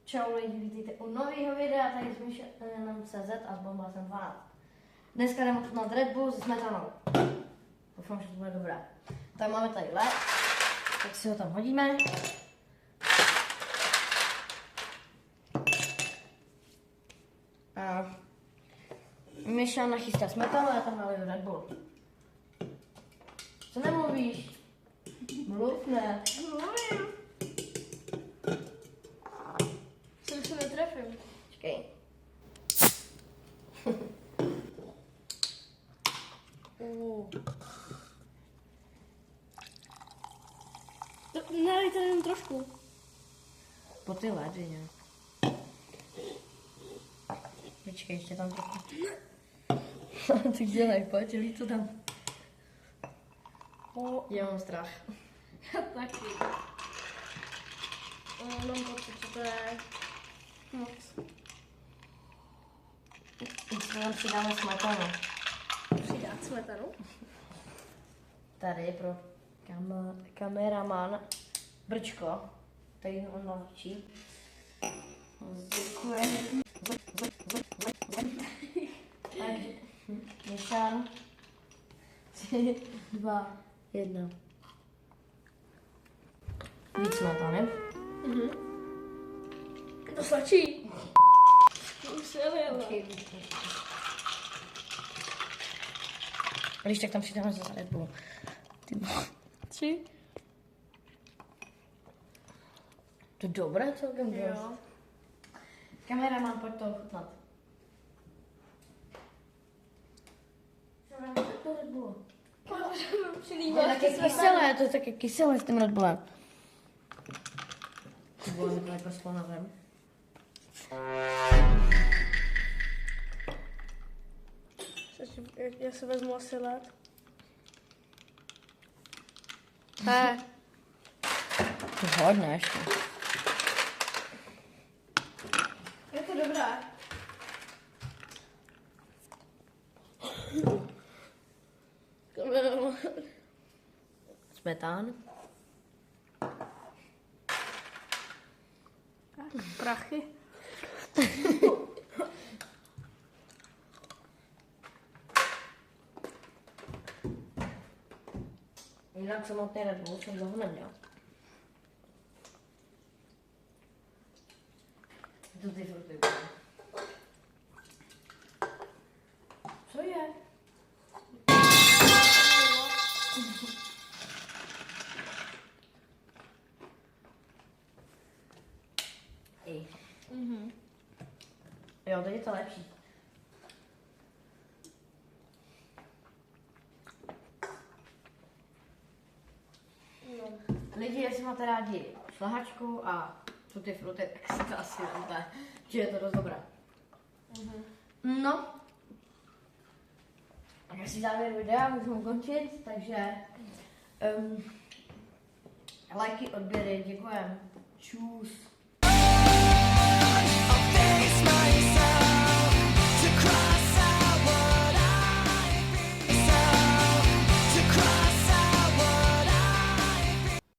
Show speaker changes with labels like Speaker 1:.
Speaker 1: Čau lidi, vítejte u nového videa tady s Michaelem CZ a s Bombasem 12. Dneska jdeme ochutnat Red Bull se smetanou. Doufám, že to bude dobré. Tak máme tady led, tak si ho tam hodíme. A Michal nachystá smetanu a já tam naliju Red Bull. Co nemluvíš? Mluv, ne.
Speaker 2: Mluvím. Co se netrefím?
Speaker 1: Počkej.
Speaker 2: Nalejte jenom trošku.
Speaker 1: Po ty ledy nějak. Počkej, ještě tam trochu. Ty dělej, pojď, lít to tam. Já mám strach.
Speaker 2: Já taky. Mám pocit, že to je moc.
Speaker 1: Teď tam přidáme smetanu.
Speaker 2: Přidat smetanu?
Speaker 1: Tady pro kameraman Brčko. Tady on navčí. Děkuji. Takže Michal. 3, 2, 1. Víc smetany.
Speaker 2: To stačí. Už se jela.
Speaker 1: Když tak tam přidáme zase Red Bull.
Speaker 2: 3.
Speaker 1: To je dobré celkem dost.
Speaker 2: Jo.
Speaker 1: Kameraman, pojď to ochutnat. To Red Bull.
Speaker 2: Přilíváš
Speaker 1: Je taky kyselé, to je taky kyselé s tím Red Bullem. To bylo takhle jako s ponavem.
Speaker 2: Já se vezmu asi led. He.
Speaker 1: To hodně ještě.
Speaker 2: Je to dobré.
Speaker 1: Smetán.
Speaker 2: Prachy.
Speaker 1: Jinak samotný Red Bull jsem dlouho neměl. To ty fruty. Co je? Jo, teď je to lepší.
Speaker 2: No.
Speaker 1: Lidi, jestli máte rádi šlahačku a tutti fruty, tak si to asi dáte, že je to dost dobré. No. Tak asi závěr videa můžeme končit, takže lajky, odběry, děkujem. Čus.